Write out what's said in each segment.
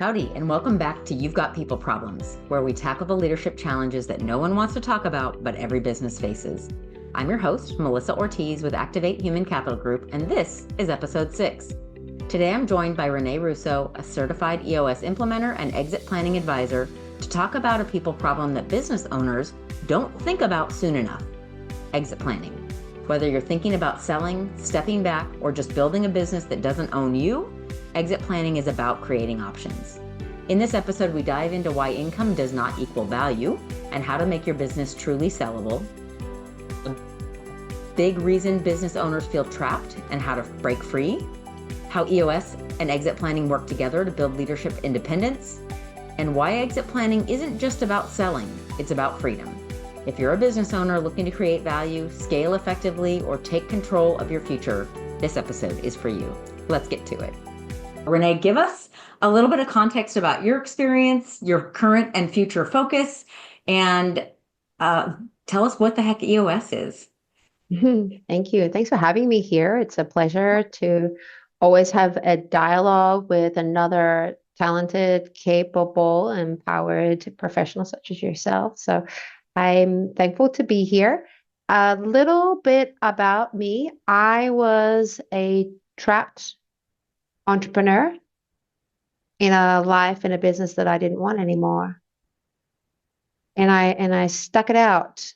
Howdy, and welcome back to You've Got People Problems, where we tackle the leadership challenges that no one wants to talk about, but every business faces. I'm your host, Melissa Ortiz with Activate Human Capital Group, and this is episode 6. Today I'm joined by Renee Russo, a certified EOS implementer and exit planning advisor, to talk about a people problem that business owners don't think about soon enough: exit planning. Whether you're thinking about selling, stepping back, or just building a business that doesn't own you, exit planning is about creating options. In this episode, we dive into why income does not equal value and how to make your business truly sellable. A big reason business owners feel trapped and how to break free. How EOS and exit planning work together to build leadership independence. And why exit planning isn't just about selling, it's about freedom. If you're a business owner looking to create value, scale effectively, or take control of your future, this episode is for you. Let's get to it. Renee, give us a little bit of context about your experience, your current and future focus, and tell us what the heck EOS is. Thank you. Thanks for having me here. It's a pleasure to always have a dialogue with another talented, capable, empowered professional such as yourself. So I'm thankful to be here. A little bit about me. I was a trapped entrepreneur in a life and a business that I didn't want anymore. And I stuck it out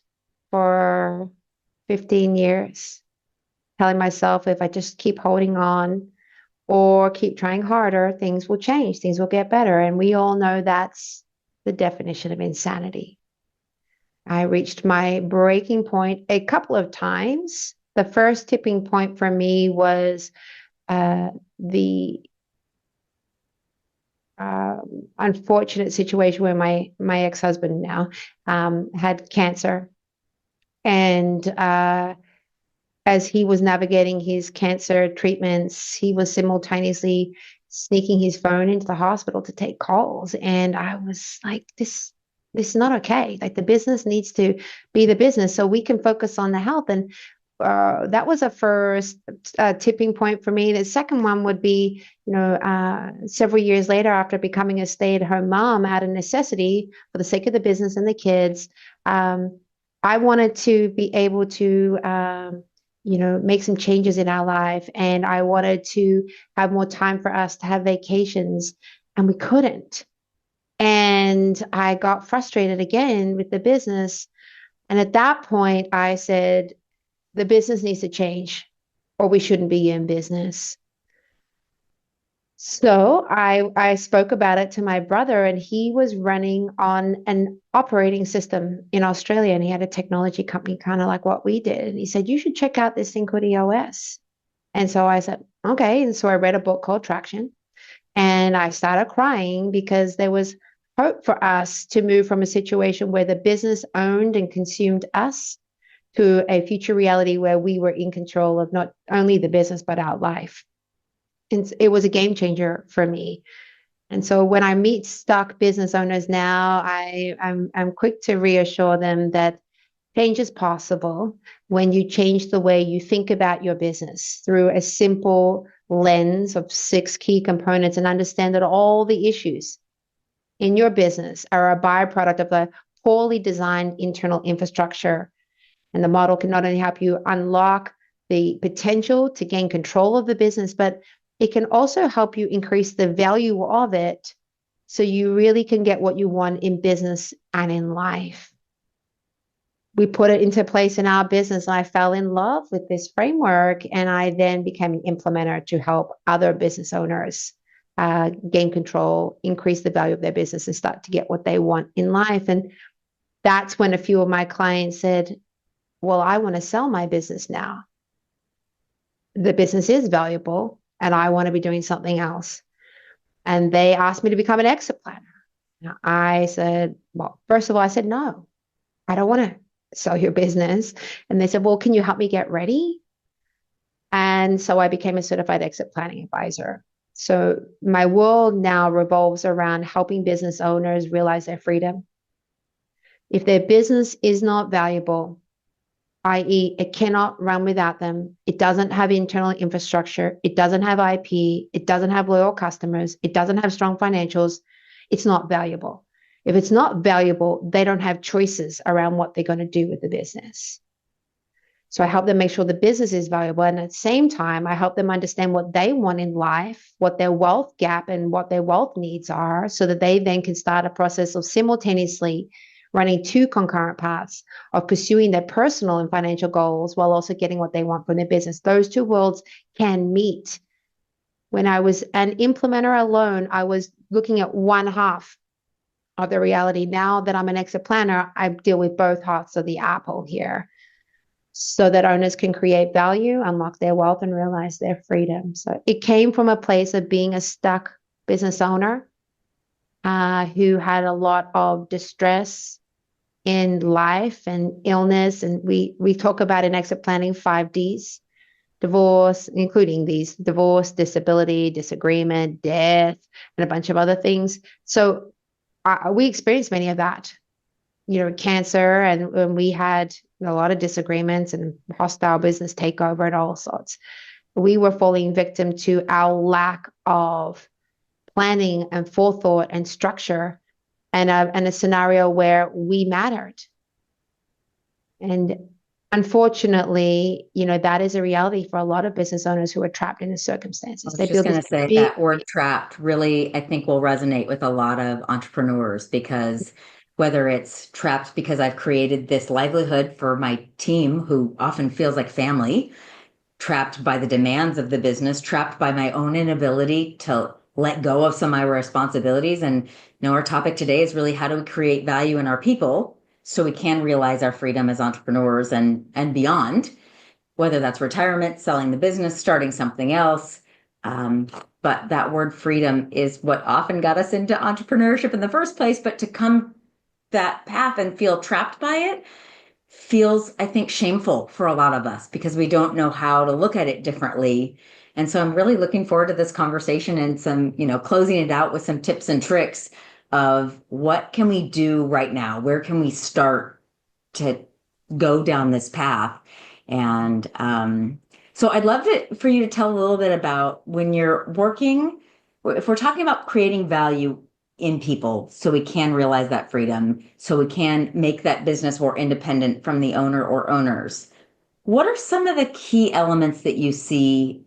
for 15 years, telling myself if I just keep holding on or keep trying harder, things will change, things will get better. And we all know that's the definition of insanity. I reached my breaking point a couple of times. The first tipping point for me was the unfortunate situation where my ex-husband now had cancer. And as he was navigating his cancer treatments, he was simultaneously sneaking his phone into the hospital to take calls. And I was like, this is not okay. Like, the business needs to be the business so we can focus on the health. And that was a first tipping point for me. The second one would be, several years later, after becoming a stay-at-home mom out of necessity for the sake of the business and the kids, I wanted to be able to, make some changes in our life. And I wanted to have more time for us to have vacations, and we couldn't. And I got frustrated again with the business. And at that point, I said, the business needs to change, or we shouldn't be in business. So I spoke about it to my brother, and he was running on an operating system in Australia, and he had a technology company kind of like what we did. And he said, you should check out this thing called EOS. And so I said, okay. And so I read a book called Traction, and I started crying because there was hope for us to move from a situation where the business owned and consumed us to a future reality where we were in control of not only the business, but our life. And it was a game changer for me. And so when I meet stuck business owners now, I'm quick to reassure them that change is possible when you change the way you think about your business through a simple lens of 6 key components, and understand that all the issues in your business are a byproduct of a poorly designed internal infrastructure. And the model can not only help you unlock the potential to gain control of the business, but it can also help you increase the value of it so you really can get what you want in business and in life. We put it into place in our business. I fell in love with this framework, and I then became an implementer to help other business owners gain control, increase the value of their business, and start to get what they want in life. And that's when a few of my clients said, well, I want to sell my business now. The business is valuable, and I want to be doing something else. And they asked me to become an exit planner. Now, I said, well, first of all, I said, no, I don't want to sell your business. And they said, well, can you help me get ready? And so I became a certified exit planning advisor. So my world now revolves around helping business owners realize their freedom. If their business is not valuable, i.e., it cannot run without them. It doesn't have internal infrastructure. It doesn't have IP. It doesn't have loyal customers. It doesn't have strong financials. It's not valuable. If it's not valuable, they don't have choices around what they're going to do with the business. So I help them make sure the business is valuable. And at the same time, I help them understand what they want in life, what their wealth gap and what their wealth needs are, so that they then can start a process of simultaneously running two concurrent paths of pursuing their personal and financial goals while also getting what they want from their business. Those two worlds can meet. When I was an implementer alone, I was looking at one half of the reality. Now that I'm an exit planner, I deal with both halves of the apple here, so that owners can create value, unlock their wealth, and realize their freedom. So it came from a place of being a stuck business owner who had a lot of distress in life and illness. And we talk about in exit planning 5Ds, divorce, including these: divorce, disability, disagreement, death, and a bunch of other things. So we experienced many of that, cancer, and we had a lot of disagreements and hostile business takeover and all sorts. We were falling victim to our lack of planning and forethought and structure, and a scenario where we mattered. And unfortunately, that is a reality for a lot of business owners who are trapped in the circumstances. I was just going to say that word trapped really, I think, will resonate with a lot of entrepreneurs, because whether it's trapped because I've created this livelihood for my team, who often feels like family, trapped by the demands of the business, trapped by my own inability to let go of some of my responsibilities. And our topic today is really, how do we create value in our people so we can realize our freedom as entrepreneurs and beyond, whether that's retirement, selling the business, starting something else. But that word freedom is what often got us into entrepreneurship in the first place. But to come that path and feel trapped by it feels, I think, shameful for a lot of us, because we don't know how to look at it differently. And so I'm really looking forward to this conversation and some, closing it out with some tips and tricks of what can we do right now? Where can we start to go down this path? And so I'd love for you to tell a little bit about when you're working, if we're talking about creating value in people so we can realize that freedom, so we can make that business more independent from the owner or owners. What are some of the key elements that you see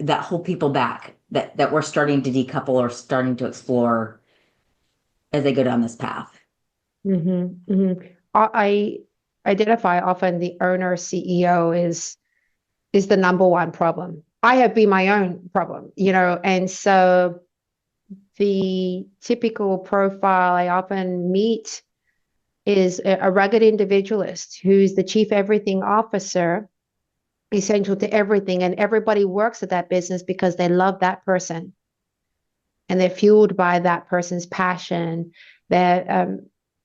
that hold people back, that we're starting to decouple or starting to explore as they go down this path? Mm-hmm, mm-hmm. I identify often the owner CEO is the number one problem. I have been my own problem, and so the typical profile I often meet is a rugged individualist who's the chief everything officer, essential to everything, and everybody works at that business because they love that person and they're fueled by that person's passion. That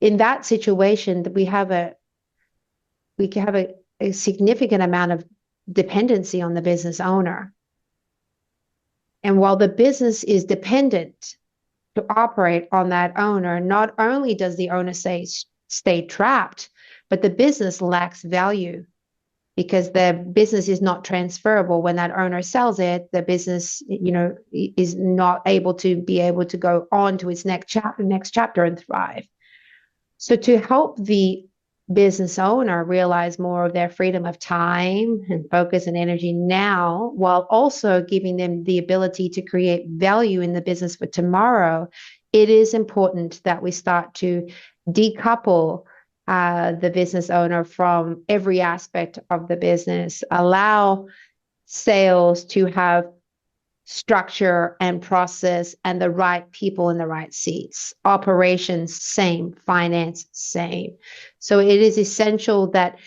in that situation, we have a significant amount of dependency on the business owner. And while the business is dependent to operate on that owner, not only does the owner stay trapped, but the business lacks value, because the business is not transferable. When that owner sells it, the business, is not able to go on to its next chapter and thrive. So to help the business owner realize more of their freedom of time and focus and energy now, while also giving them the ability to create value in the business for tomorrow, it is important that we start to decouple the business owner from every aspect of the business. Allow sales to have structure and process and the right people in the right seats. Operations, same. Finance, same. So it is essential that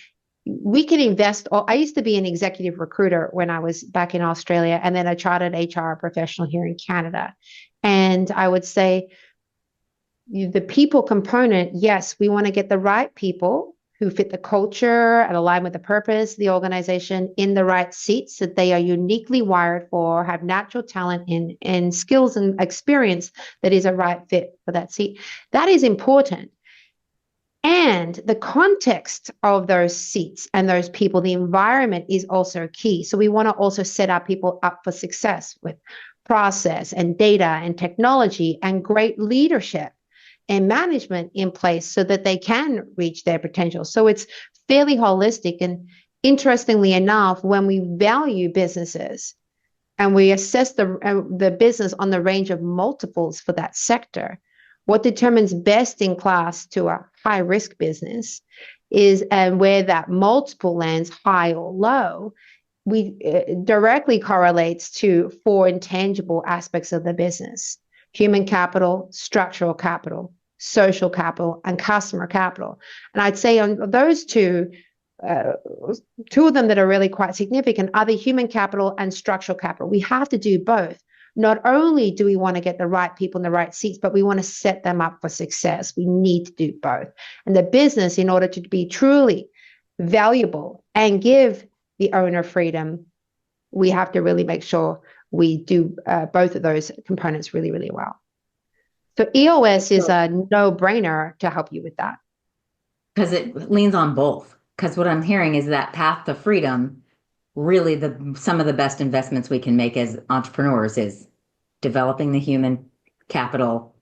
we can invest. I used to be an executive recruiter when I was back in Australia, and then a chartered HR professional here in Canada. And I would say the people component, yes, we want to get the right people who fit the culture and align with the purpose of the organization in the right seats that they are uniquely wired for, have natural talent in skills and experience that is a right fit for that seat. That is important. And the context of those seats and those people, the environment is also key. So we want to also set our people up for success with process and data and technology and great leadership and management in place so that they can reach their potential. So it's fairly holistic. And interestingly enough, when we value businesses and we assess the business on the range of multiples for that sector, what determines best in class to a high risk business is, and where that multiple lands high or low, we directly correlates to four intangible aspects of the business: human capital, structural capital, social capital, and customer capital. And I'd say on those two of them that are really quite significant are the human capital and structural capital. We have to do both. Not only do we want to get the right people in the right seats, but we want to set them up for success. We need to do both. And the business, in order to be truly valuable and give the owner freedom, we have to really make sure we do both of those components really, really well. So EOS is a no-brainer to help you with that. Because it leans on both. Because what I'm hearing is that path to freedom, really some of the best investments we can make as entrepreneurs is developing the human capital,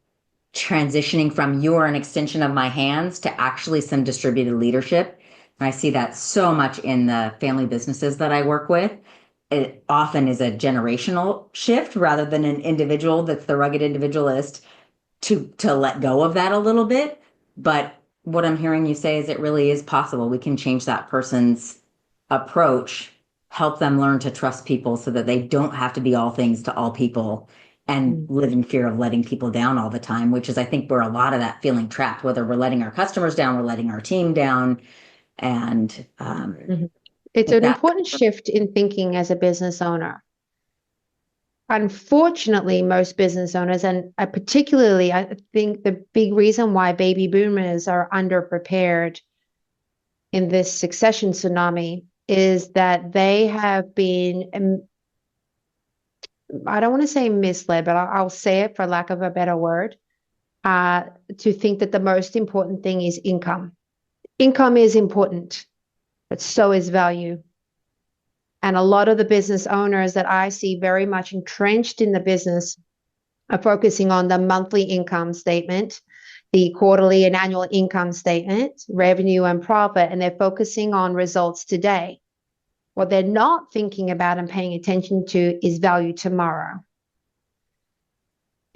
transitioning from you're an extension of my hands to actually some distributed leadership. And I see that so much in the family businesses that I work with. It often is a generational shift rather than an individual that's the rugged individualist to let go of that a little bit. But what I'm hearing you say is it really is possible. We can change that person's approach, help them learn to trust people so that they don't have to be all things to all people and live in fear of letting people down all the time, which is, I think, where a lot of that feeling trapped, whether we're letting our customers down, we're letting our team down. And it's an important shift in thinking as a business owner. Unfortunately, most business owners, and particularly, I think the big reason why baby boomers are underprepared in this succession tsunami is that they have been, I don't want to say misled, but I'll say it for lack of a better word, to think that the most important thing is income. Income is important, but so is value. And a lot of the business owners that I see very much entrenched in the business are focusing on the monthly income statement, the quarterly and annual income statement, revenue and profit, and they're focusing on results today. What they're not thinking about and paying attention to is value tomorrow.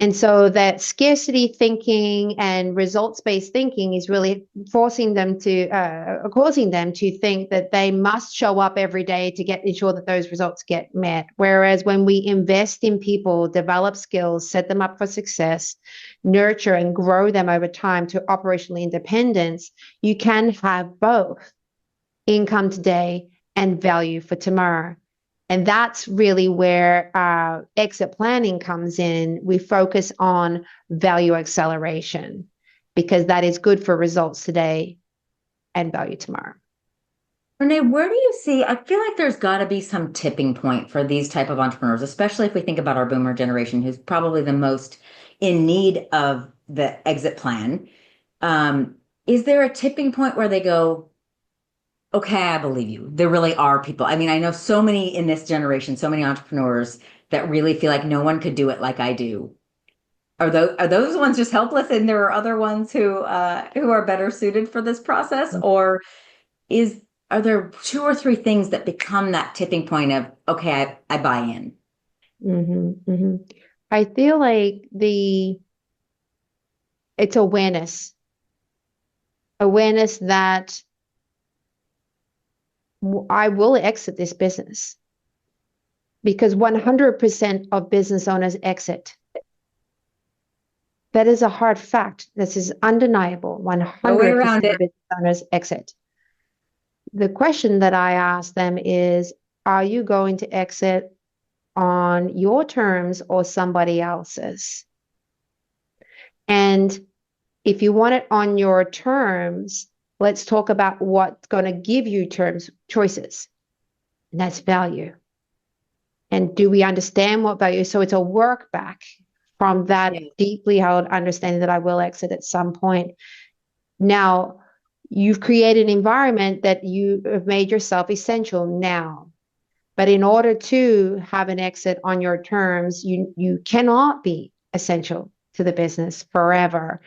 And so that scarcity thinking and results-based thinking is really causing them to think that they must show up every day to ensure that those results get met. Whereas when we invest in people, develop skills, set them up for success, nurture and grow them over time to operational independence, you can have both income today and value for tomorrow. And that's really where exit planning comes in. We focus on value acceleration because that is good for results today and value tomorrow. Renee, where do you see, I feel like there's got to be some tipping point for these type of entrepreneurs, especially if we think about our boomer generation, who's probably the most in need of the exit plan. Is there a tipping point where they go, okay, I believe you. There really are people. I mean, I know so many in this generation, so many entrepreneurs that really feel like no one could do it like I do. Are those ones just helpless, and there are other ones who are better suited for this process? Or are there two or three things that become that tipping point of, okay, I buy in? I feel like it's awareness that I will exit this business, because 100% of business owners exit. That is a hard fact. This is undeniable. 100% of business owners exit. The question that I ask them is, are you going to exit on your terms or somebody else's? And if you want it on your terms, let's talk about what's going to give you choices. And that's value. And do we understand what value is? So it's a work back from that deeply held understanding that I will exit at some point. Now, You've created an environment that you have made yourself essential now. But in order to have an exit on your terms, you cannot be essential to the business forever.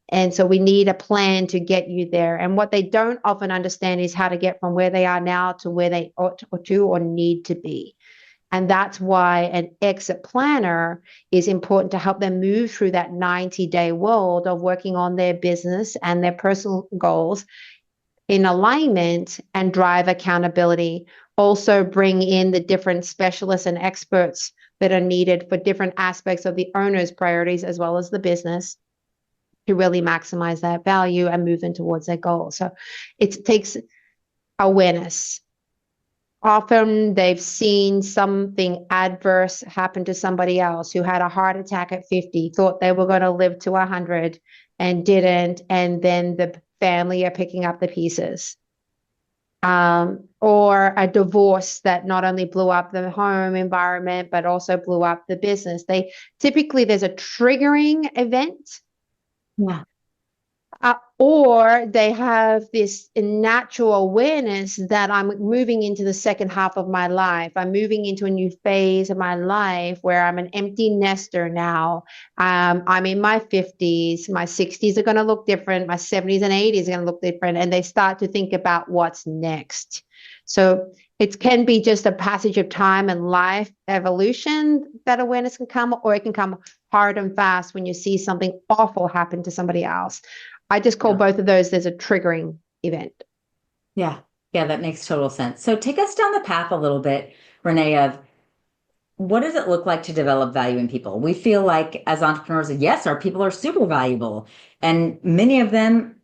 And so we need a plan to get you there. And what they don't often understand is how to get from where they are now to where they ought to or need to be. And that's why an exit planner is important to help them move through that 90-day world of working on their business and their personal goals in alignment and drive accountability. Also bring in the different specialists and experts that are needed for different aspects of the owner's priorities as well as the business to really maximize that value and move them towards their goal. So it takes awareness. Often they've seen something adverse happen to somebody else who had a heart attack at 50, thought they were going to live to 100 and didn't. And then the family are picking up the pieces. Or a divorce that not only blew up the home environment, but also blew up the business. Typically there's a triggering event. Yeah. Or they have this natural awareness that I'm moving into the second half of my life. I'm moving into a new phase of my life where I'm an empty nester now. I'm in my 50s. My 60s are going to look different. My 70s and 80s are going to look different. And they start to think about what's next. So it can be just a passage of time and life evolution that awareness can come, or it can come hard and fast when you see something awful happen to somebody else. I just call both of those, there's a triggering event. Yeah. Yeah, that makes total sense. So take us down the path a little bit, Renee, of what does it look like to develop value in people? We feel like as entrepreneurs, yes, our people are super valuable. And many of them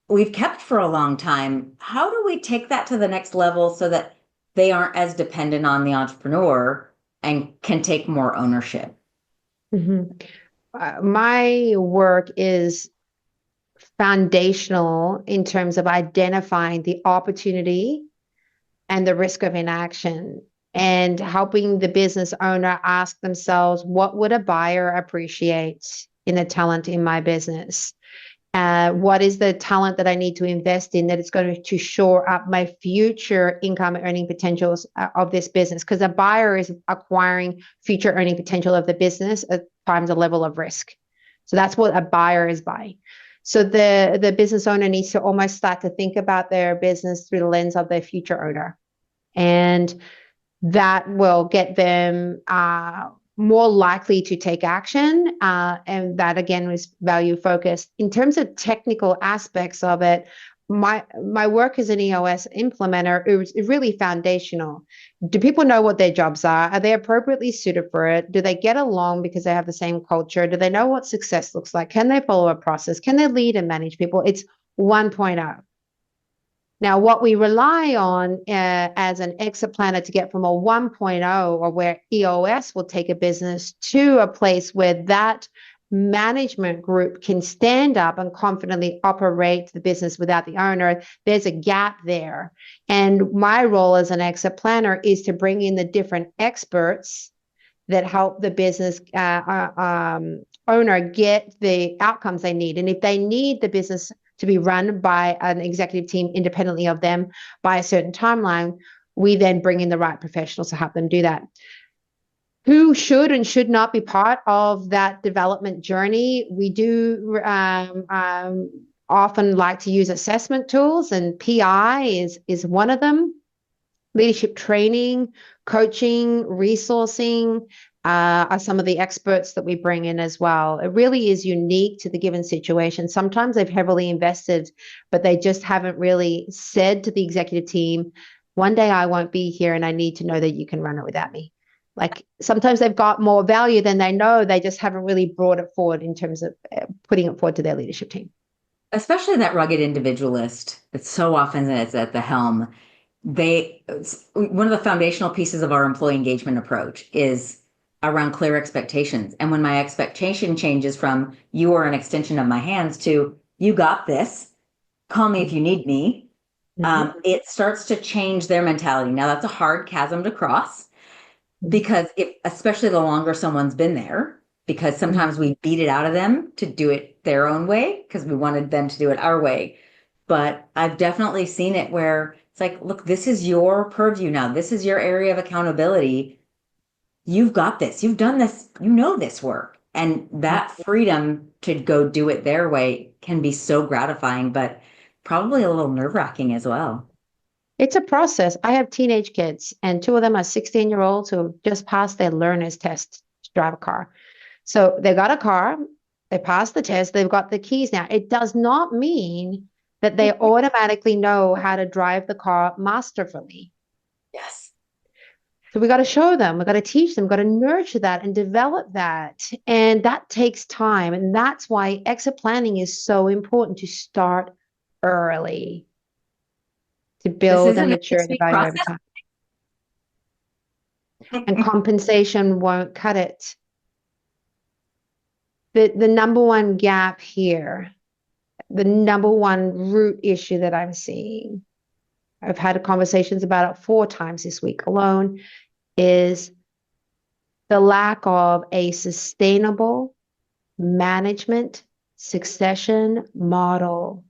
we've kept for a long time. How do we take that to the next level so that they aren't as dependent on the entrepreneur and can take more ownership? My work is foundational in terms of identifying the opportunity and the risk of inaction and helping the business owner ask themselves, what would a buyer appreciate in the talent in my business? What is the talent that I need to invest in that is going to shore up my future income earning potentials of this business? Because a buyer is acquiring future earning potential of the business at times a level of risk. So that's what a buyer is buying. So the business owner needs to almost start to think about their business through the lens of their future owner. And that will get them more likely to take action. And that, again, was value focused. In terms of technical aspects of it, my work as an EOS implementer is really foundational. Do people know what their jobs are? Are they appropriately suited for it? Do they get along because they have the same culture? Do they know what success looks like? Can they follow a process? Can they lead and manage people? It's 1.0. Now, what we rely on as an exit planner to get from a 1.0, or where EOS will take a business to a place where that management group can stand up and confidently operate the business without the owner, there's a gap there. And my role as an exit planner is to bring in the different experts that help the business owner get the outcomes they need. And if they need the business to be run by an executive team independently of them by a certain timeline, we then bring in the right professionals to help them do that. Who should and should not be part of that development journey? We do often like to use assessment tools, and PI is one of them. Leadership training, coaching, resourcing are some of the experts that we bring in as well. It really is unique to the given situation. Sometimes they've heavily invested, but they just haven't really said to the executive team, one day I won't be here and I need to know that you can run it without me. Like sometimes they've got more value than they know. They just haven't really brought it forward in terms of putting it forward to their leadership team. Especially that rugged individualist that so often is at the helm. One of the foundational pieces of our employee engagement approach is around clear expectations. And when my expectation changes from you are an extension of my hands to you got this, call me if you need me, it starts to change their mentality. Now that's a hard chasm to cross, because especially the longer someone's been there, because sometimes we beat it out of them to do it their own way because we wanted them to do it our way. but I've definitely seen it where it's like, look, this is your purview now. This is your area of accountability. You've got this. You've done this. You know this work. And that freedom to go do it their way can be so gratifying, but probably a little nerve-wracking as well. It's a process. I have teenage kids, and two of them are 16-year-olds who have just passed their learner's test to drive a car. So they got a car, they passed the test, they've got the keys now. It does not mean that they automatically know how to drive the car masterfully. Yes. So we got to show them, we got to teach them, got to nurture that and develop that. And that takes time. And that's why exit planning is so important to start early, to This build and isn't a mature the six-week value over process. time. And compensation won't cut it. The number one gap here, the number one root issue that I'm seeing, I've had conversations about it 4 times this week alone, is the lack of a sustainable management succession model.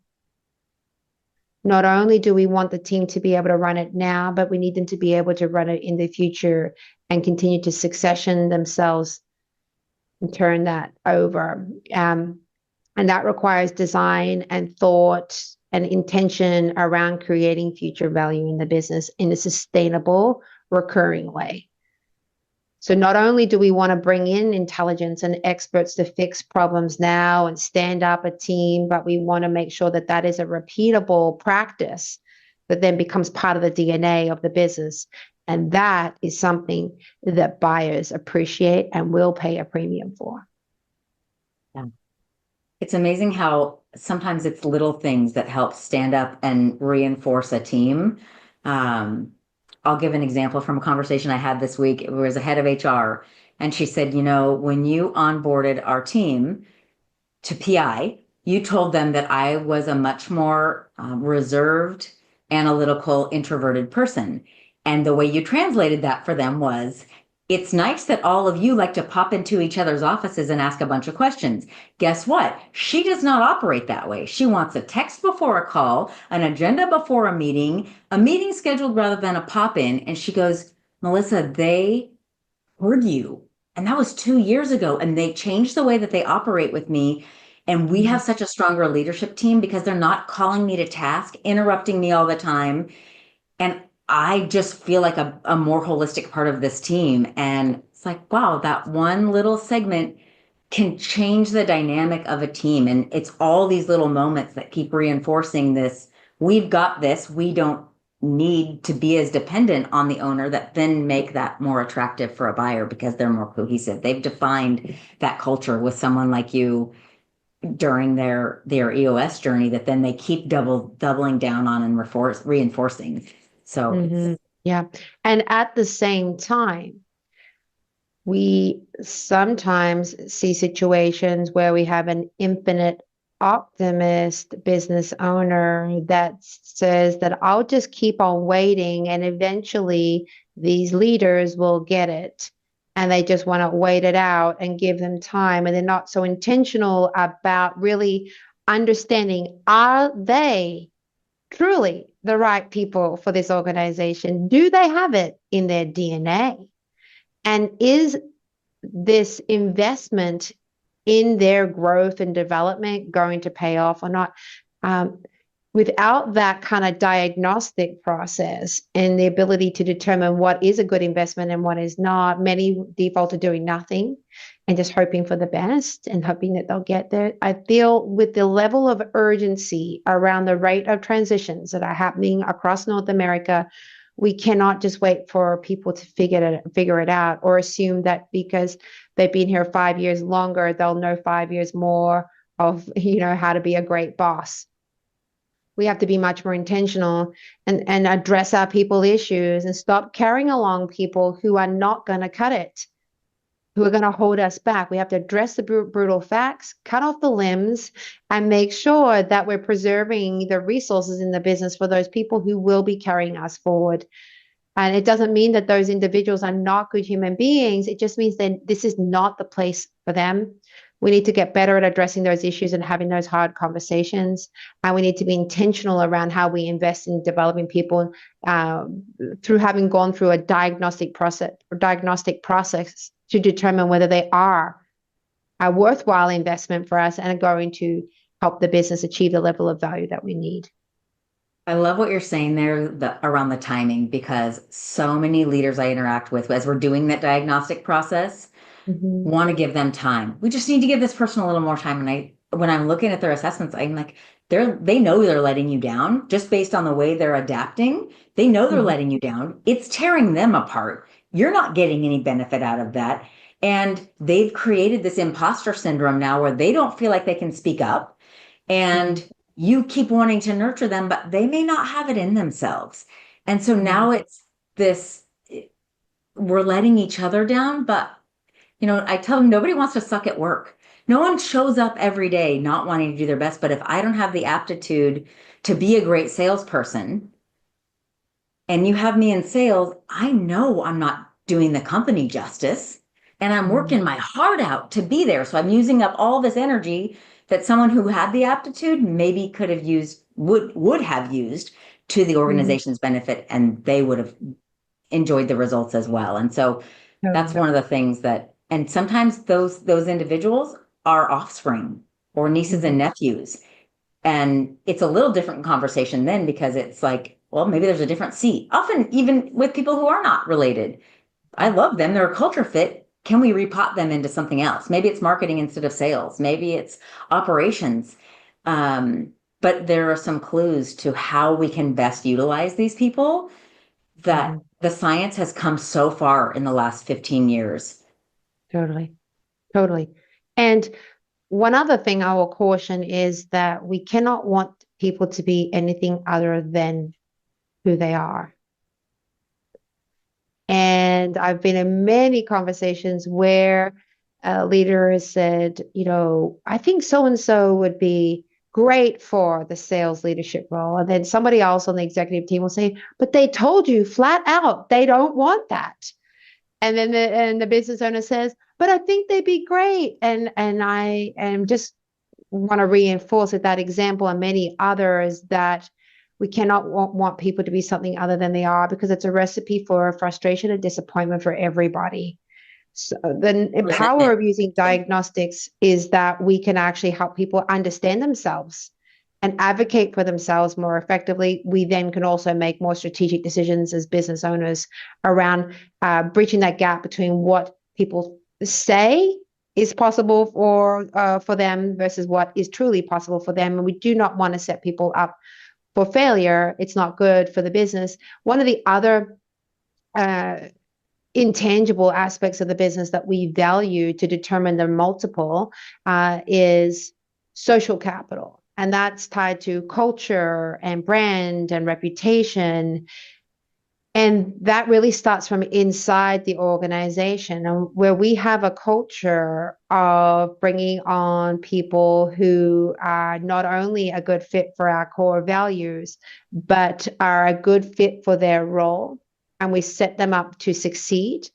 Not only do we want the team to be able to run it now, but we need them to be able to run it in the future and continue to succession themselves and turn that over. And that requires design and thought and intention around creating future value in the business in a sustainable, recurring way. So not only do we want to bring in intelligence and experts to fix problems now and stand up a team, but we want to make sure that that is a repeatable practice that then becomes part of the DNA of the business. And that is something that buyers appreciate and will pay a premium for. Yeah. It's amazing how sometimes it's little things that help stand up and reinforce a team. Um, I'll give an example from a conversation I had this week. It was a head of HR, and she said, when you onboarded our team to PI, you told them that I was a much more reserved, analytical, introverted person. And the way you translated that for them was, it's nice that all of you like to pop into each other's offices and ask a bunch of questions. Guess what? She does not operate that way. She wants a text before a call, an agenda before a meeting scheduled rather than a pop in. And she goes, Melissa, they heard you. And that was 2 years ago. And they changed the way that they operate with me. And we have such a stronger leadership team because they're not calling me to task, interrupting me all the time. And I just feel like a more holistic part of this team. And it's like, wow, that one little segment can change the dynamic of a team. And it's all these little moments that keep reinforcing this. We've got this. We don't need to be as dependent on the owner, that then make that more attractive for a buyer because they're more cohesive. They've defined that culture with someone like you during their EOS journey that then they keep doubling down on and reinforcing. So Yeah. And at the same time, we sometimes see situations where we have an infinite optimist business owner that says that I'll just keep on waiting and eventually these leaders will get it. And they just want to wait it out and give them time. And they're not so intentional about really understanding, are they truly the right people for this organization? Do they have it in their DNA? And is this investment in their growth and development going to pay off or not? Without that kind of diagnostic process and the ability to determine what is a good investment and what is not, many default to doing nothing and just hoping for the best and hoping that they'll get there. I feel with the level of urgency around the rate of transitions that are happening across North America, we cannot just wait for people to figure it out or assume that because they've been here 5 years longer, they'll know 5 years more of, how to be a great boss. We have to be much more intentional and address our people issues and stop carrying along people who are not going to cut it, who are going to hold us back. We have to address the brutal facts, cut off the limbs, and make sure that we're preserving the resources in the business for those people who will be carrying us forward. And it doesn't mean that those individuals are not good human beings. It just means that this is not the place for them. We need to get better at addressing those issues and having those hard conversations. And we need to be intentional around how we invest in developing people through having gone through a diagnostic process to determine whether they are a worthwhile investment for us and are going to help the business achieve the level of value that we need. I love what you're saying there around the timing, because so many leaders I interact with as we're doing that diagnostic process want to give them time. We just need to give this person a little more time. And when I'm looking at their assessments, I'm like, they know they're letting you down just based on the way they're adapting. They know they're letting you down. It's tearing them apart. You're not getting any benefit out of that. And they've created this imposter syndrome now where they don't feel like they can speak up. And you keep wanting to nurture them, but they may not have it in themselves. And so now it's this, we're letting each other down, but I tell them nobody wants to suck at work. No one shows up every day not wanting to do their best. But if I don't have the aptitude to be a great salesperson and you have me in sales, I know I'm not doing the company justice and I'm working my heart out to be there. So I'm using up all this energy that someone who had the aptitude maybe could have used, would have used to the organization's benefit, and they would have enjoyed the results as well. And so that's one of the things that, and sometimes those individuals are offspring or nieces and nephews. And it's a little different conversation then, because it's like, well, maybe there's a different seat. Often even with people who are not related. I love them. They're a culture fit. Can we repot them into something else? Maybe it's marketing instead of sales. Maybe it's operations. But there are some clues to how we can best utilize these people that the science has come so far in the last 15 years. Totally. And one other thing I will caution is that we cannot want people to be anything other than who they are. And I've been in many conversations where a leader has said, I think so-and-so would be great for the sales leadership role. And then somebody else on the executive team will say, but they told you flat out, they don't want that. And then the business owner says, but I think they'd be great. And I am just want to reinforce with that example and many others that we cannot want people to be something other than they are, because it's a recipe for frustration and disappointment for everybody. So the power of using diagnostics is that we can actually help people understand themselves and advocate for themselves more effectively. We then can also make more strategic decisions as business owners around bridging that gap between what people say is possible for them versus what is truly possible for them. And we do not want to set people up for failure. It's not good for the business. One of the other intangible aspects of the business that we value to determine the multiple is social capital. And that's tied to culture and brand and reputation. And that really starts from inside the organization, and where we have a culture of bringing on people who are not only a good fit for our core values, but are a good fit for their role. And we set them up to succeed.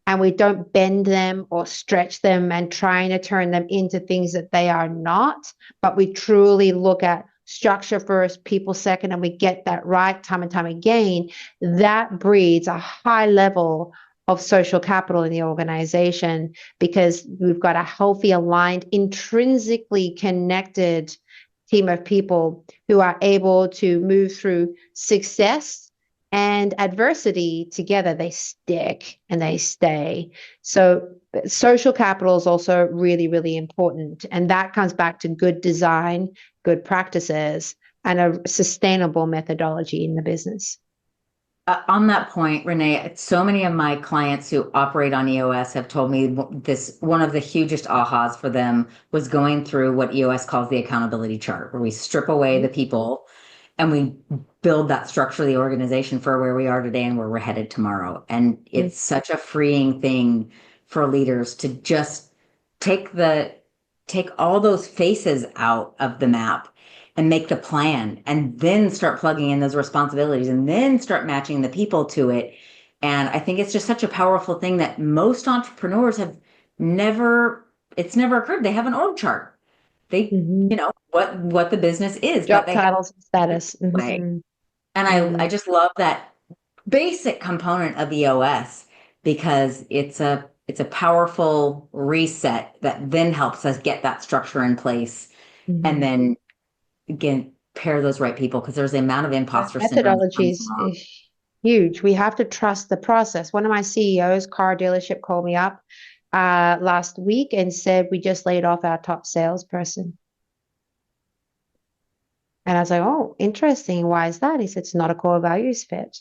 And we don't bend them or stretch them and trying to turn them into things that they are not. But we truly look at structure first, people second, and we get that right time and time again. That breeds a high level of social capital in the organization, because we've got a healthy, aligned, intrinsically connected team of people who are able to move through success and adversity together. They stick and they stay. So social capital is also really, really important. And that comes back to good design, good practices, and a sustainable methodology in the business. On that point, Renee, so many of my clients who operate on EOS have told me this, one of the hugest ahas for them was going through what EOS calls the accountability chart, where we strip away the people and we build that structure of the organization for where we are today and where we're headed tomorrow. And it's such a freeing thing for leaders to just take all those faces out of the map and make the plan, and then start plugging in those responsibilities, and then start matching the people to it. And I think it's just such a powerful thing that most entrepreneurs have never it's never occurred. They have an org chart. They, Hmm. what the business is, but Job they have titles and it status. this way. Hmm. And I Mm. just love that basic component of EOS because it's a powerful reset that then helps us get that structure in place and Hmm. then again pair those right people because there's the amount of The imposter syndrome that comes methodologies along. is huge. We have to trust the process. One of my CEOs, car dealership, called me up last week and said, we just laid off our top salesperson. And I was like, oh, interesting. Why is that? He said, it's not a core values fit.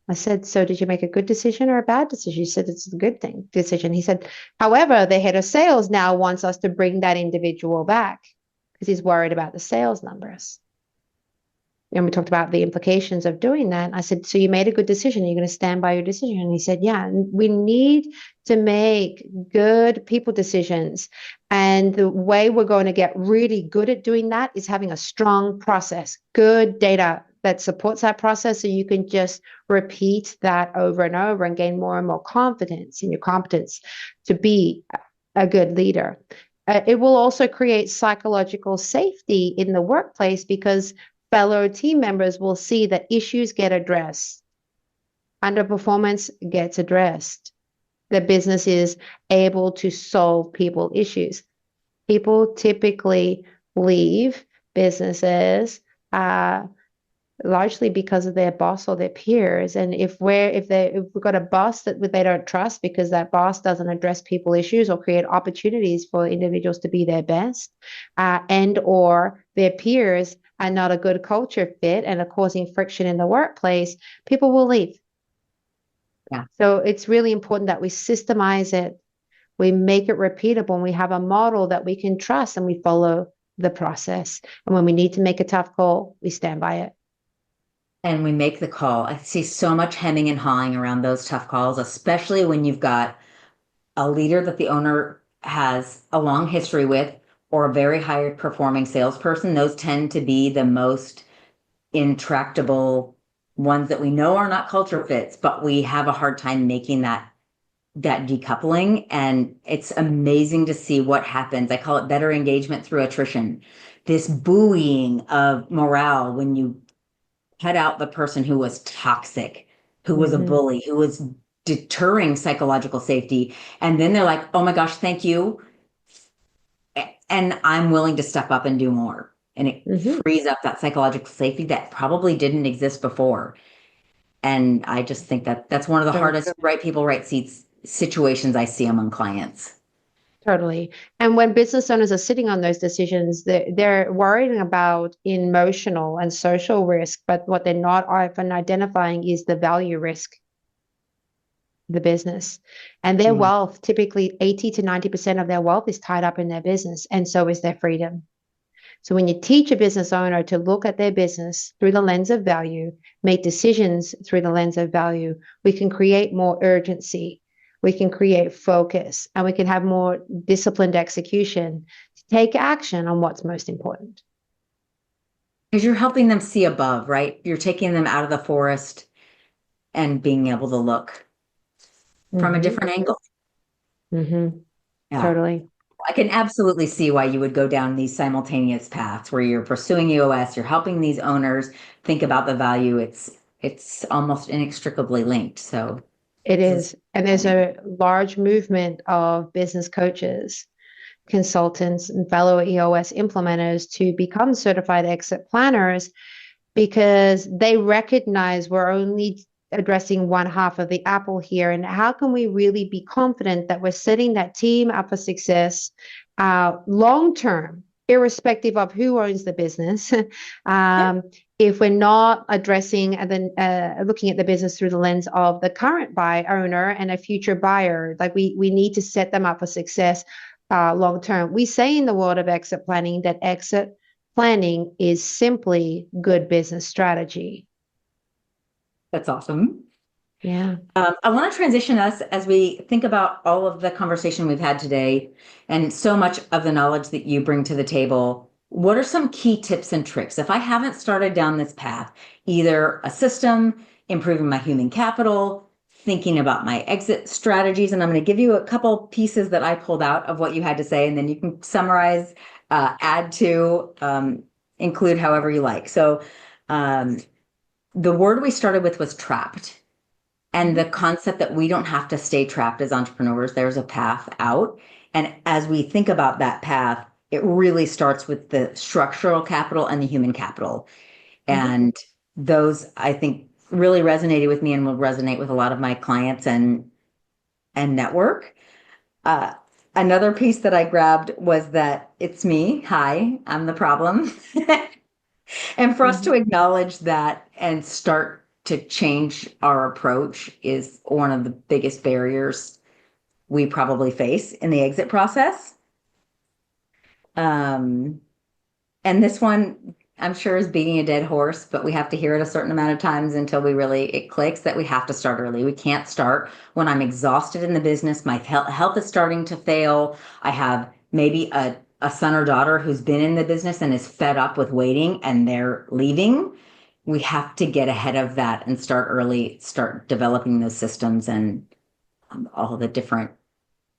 I said, so did you make a good decision or a bad decision? He said, it's a good decision. He said, however, the head of sales now wants us to bring that individual back because he's worried about the sales numbers. And we talked about the implications of doing that. I said, so you made a good decision. You're going to stand by your decision. And he said, yeah, we need to make good people decisions. And the way we're going to get really good at doing that is having a strong process, good data that supports that process. So you can just repeat that over and over and gain more and more confidence in your competence to be a good leader. It will also create psychological safety in the workplace because fellow team members will see that issues get addressed, underperformance gets addressed, the business is able to solve people issues. People typically leave businesses largely because of their boss or their peers. And if we've got a boss that they don't trust because that boss doesn't address people issues or create opportunities for individuals to be their best, and or their peers are not a good culture fit and are causing friction in the workplace, people will leave. Yeah. So it's really important that we systemize it, we make it repeatable, and we have a model that we can trust and we follow the process. And when we need to make a tough call, we stand by it. And we make the call. I see so much hemming and hawing around those tough calls, especially when you've got a leader that the owner has a long history with or a very high performing salesperson. Those tend to be the most intractable ones that we know are not culture fits, but we have a hard time making that decoupling. And it's amazing to see what happens. I call it better engagement through attrition. This buoying of morale when you cut out the person who was toxic, who was a Mm-hmm. bully, who was deterring psychological safety. And then they're like, oh my gosh, thank you. And I'm willing to step up and do more. And it Mm-hmm. frees up that psychological safety that probably didn't exist before. And I just think that that's one of the So hardest right people, right seats situations I see among clients. totally. And when business owners are sitting on those decisions, they're worrying about emotional and social risk, but what they're not often identifying is the value risk of the business. And their Yeah. wealth, typically 80 to 90% of their wealth is tied up in their business, and so is their freedom. So when you teach a business owner to look at their business through the lens of value, make decisions through the lens of value, we can create more urgency, we can create focus, and we can have more disciplined execution to take action on what's most important. Because you're helping them see above, right? You're taking them out of the forest and being able to look from a Mm-hmm. different angle. Mm-hmm. Yeah. Totally. I can absolutely see why you would go down these simultaneous paths where you're pursuing EOS, you're helping these owners think about the value. It's almost inextricably linked. So It this is is. And there's fascinating. a large movement of business coaches, consultants, and fellow EOS implementers to become certified exit planners because they recognize we're only addressing one half of the apple here. And how can we really be confident that we're setting that team up for success long term, irrespective of who owns the business? Yeah. If we're not addressing and then looking at the business through the lens of the current buy owner and a future buyer, like we need to set them up for success long term. We say in the world of exit planning that exit planning is simply good business strategy. That's awesome. Yeah. I want to transition us as we think about all of the conversation we've had today and so much of the knowledge that you bring to the table. What are some key tips and tricks? If I haven't started down this path, either a system, improving my human capital, thinking about my exit strategies, and I'm going to give you a couple pieces that I pulled out of what you had to say, and then you can summarize, add to, include however you like. So the word we started with was trapped. And the concept that we don't have to stay trapped as entrepreneurs, there's a path out. And as we think about that path, it really starts with the structural capital and the human capital. And those, I think, really resonated with me and will resonate with a lot of my clients and network. Another piece that I grabbed was that it's me. Hi, I'm the problem. And for us to acknowledge that and start to change our approach is one of the biggest barriers we probably face in the exit process. And this one, I'm sure, is beating a dead horse, but we have to hear it a certain amount of times until it clicks that we have to start early. We can't start when I'm exhausted in the business. My health is starting to fail. I have maybe a son or daughter who's been in the business and is fed up with waiting and they're leaving. We have to get ahead of that and start early, start developing those systems and all the different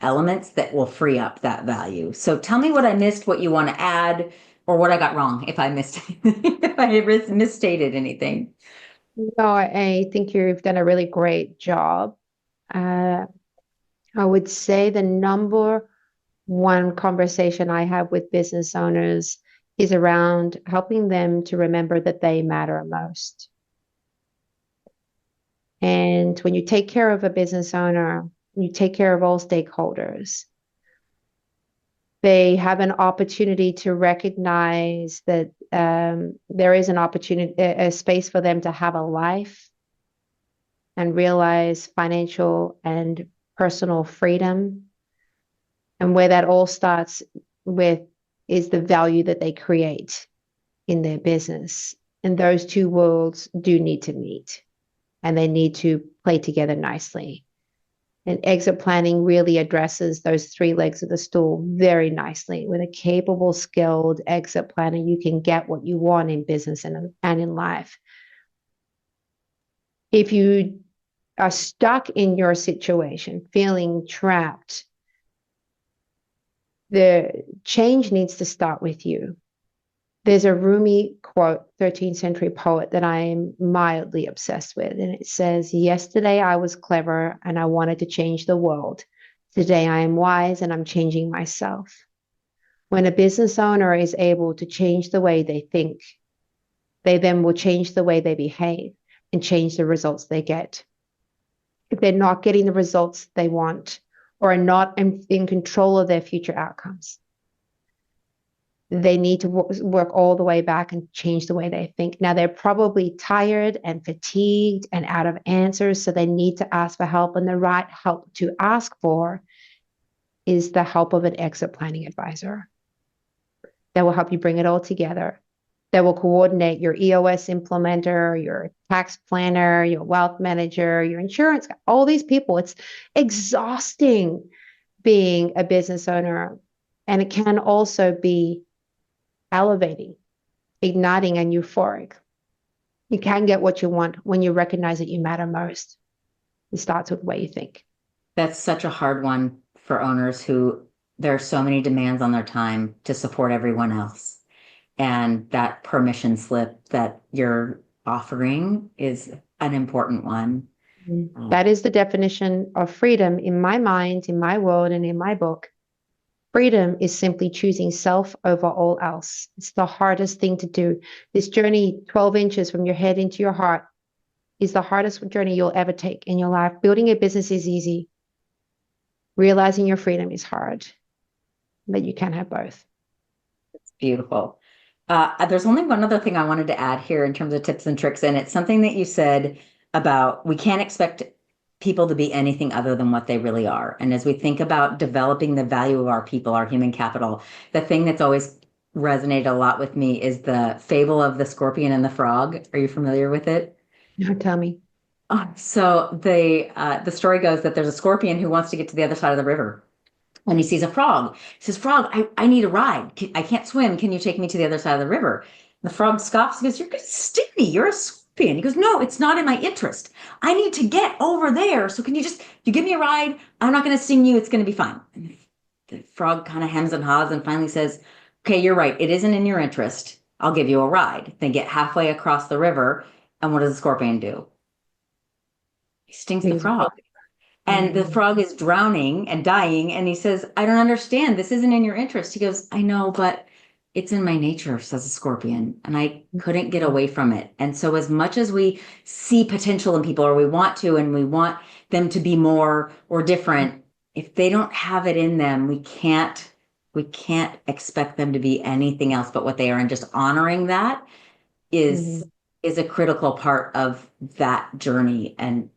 elements that will free up that value. So tell me what I missed, what you want to add, or what I got wrong if I missed, if I misstated anything. No, I think you've done a really great job. I would say the number one conversation I have with business owners is around helping them to remember that they matter most. And when you take care of a business owner, you take care of all stakeholders. They have an opportunity to recognize that there is an opportunity, a space for them to have a life and realize financial and personal freedom. And where that all starts with is the value that they create in their business. And those two worlds do need to meet and they need to play together nicely. And exit planning really addresses those three legs of the stool very nicely. With a capable, skilled exit planner, you can get what you want in business and in life. If you are stuck in your situation, feeling trapped, the change needs to start with you. There's a Rumi quote, 13th century poet, that I'm mildly obsessed with. And it says, "Yesterday I was clever and I wanted to change the world. Today I am wise and I'm changing myself." When a business owner is able to change the way they think, they then will change the way they behave and change the results they get. If they're not getting the results they want or are not in control of their future outcomes, they need to work all the way back and change the way they think. Now, they're probably tired and fatigued and out of answers, so they need to ask for help. And the right help to ask for is the help of an exit planning advisor that will help you bring it all together, that will coordinate your EOS implementer, your tax planner, your wealth manager, your insurance, all these people. It's exhausting being a business owner, and it can also be elevating, igniting, and euphoric. You can get what you want when you recognize that you matter most. It starts with the way you think. That's such a hard one for owners who there are so many demands on their time to support everyone else. And that permission slip that you're offering is an important one. That is the definition of freedom in my mind, in my world, and in my book. Freedom is simply choosing self over all else. It's the hardest thing to do. This journey, 12 inches from your head into your heart, is the hardest journey you'll ever take in your life. Building a business is easy. Realizing your freedom is hard, but you can have both. It's beautiful. There's only one other thing I wanted to add here in terms of tips and tricks, and it's something that you said about we can't expect people to be anything other than what they really are. And as we think about developing the value of our people, our human capital, the thing that's always resonated a lot with me is the fable of the scorpion and the frog. Are you familiar with it? No, tell me. So the story goes that there's a scorpion who wants to get to the other side of the river. And he sees a frog. He says, "Frog, I need a ride. I can't swim. Can you take me to the other side of the river?" The frog scoffs and goes, "You're going to stick me. You're a He goes, no, it's not in my interest. I need to get over there. So can you give me a ride? I'm not going to sting you. It's going to be fine. And the frog kind of hems and haws and finally says, okay, you're right. It isn't in your interest. I'll give you a ride. They get halfway across the river. And what does the scorpion do? He stings the frog. And the frog is drowning and dying. And he says, I don't understand. This isn't in your interest. He goes, I know, but it's in my nature, says the scorpion. And I couldn't get away from it. And so as much as we see potential in people, or we want to, and we want them to be more or different, if they don't have it in them, we can't expect them to be anything else but what they are. And just honoring that is a critical part of that journey and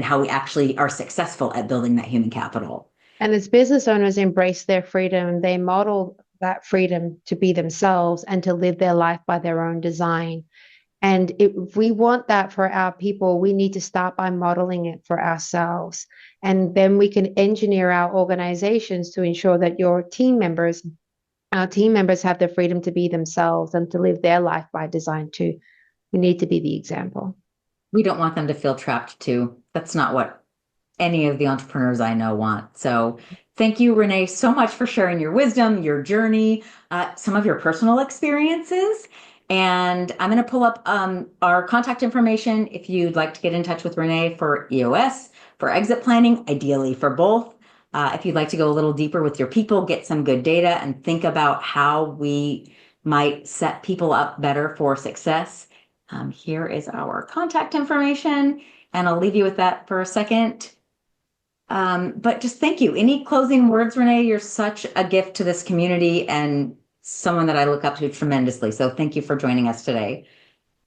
how we actually are successful at building that human capital. And as business owners embrace their freedom, they model that freedom to be themselves and to live their life by their own design. And if we want that for our people, we need to start by modeling it for ourselves. And then we can engineer our organizations to ensure that our team members have the freedom to be themselves and to live their life by design too. We need to be the example. We don't want them to feel trapped too. That's not what any of the entrepreneurs I know want. So thank you, Renee, so much for sharing your wisdom, your journey, some of your personal experiences. And I'm going to pull up our contact information if you'd like to get in touch with Renee for EOS, for exit planning, ideally for both. If you'd like to go a little deeper with your people, get some good data, and think about how we might set people up better for success. Here is our contact information, and I'll leave you with that for a second. But just thank you. Any closing words, Renee? You're such a gift to this community and someone that I look up to tremendously. So thank you for joining us today.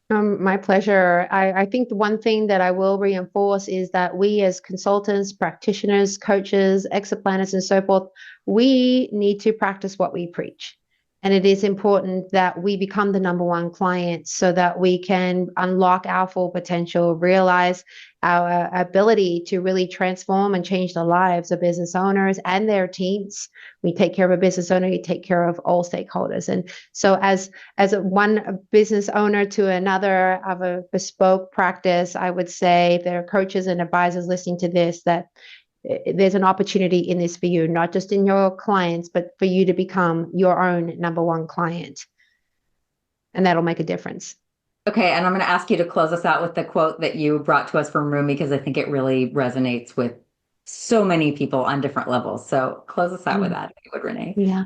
My pleasure. I think the one thing that I will reinforce is that we as consultants, practitioners, coaches, exit planners, and so forth, we need to practice what we preach. And it is important that we become the number one client so that we can unlock our full potential, realize our ability to really transform and change the lives of business owners and their teams. We take care of a business owner, you take care of all stakeholders. And so as one business owner to another of a bespoke practice, I would say there are coaches and advisors listening to this that there's an opportunity in this for you, not just in your clients, but for you to become your own number one client. And that'll make a difference. Okay, and I'm going to ask you to close us out with the quote that you brought to us from Rumi, because I think it really resonates with so many people on different levels. So close us out with that, if you would, Renee. Yeah.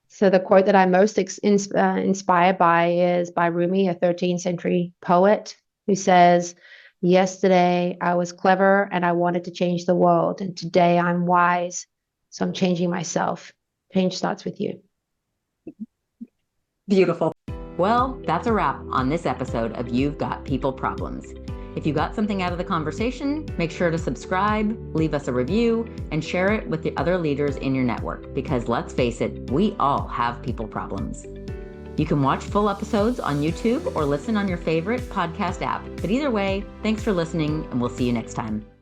So the quote that I'm most inspired by is by Rumi, a 13th century poet, who says, yesterday I was clever and I wanted to change the world. And today I'm wise. So I'm changing myself. Change starts with you. Beautiful. Well, that's a wrap on this episode of You've Got People Problems. If you got something out of the conversation, make sure to subscribe, leave us a review, and share it with the other leaders in your network, because let's face it, we all have people problems. You can watch full episodes on YouTube or listen on your favorite podcast app. But either way, thanks for listening, and we'll see you next time.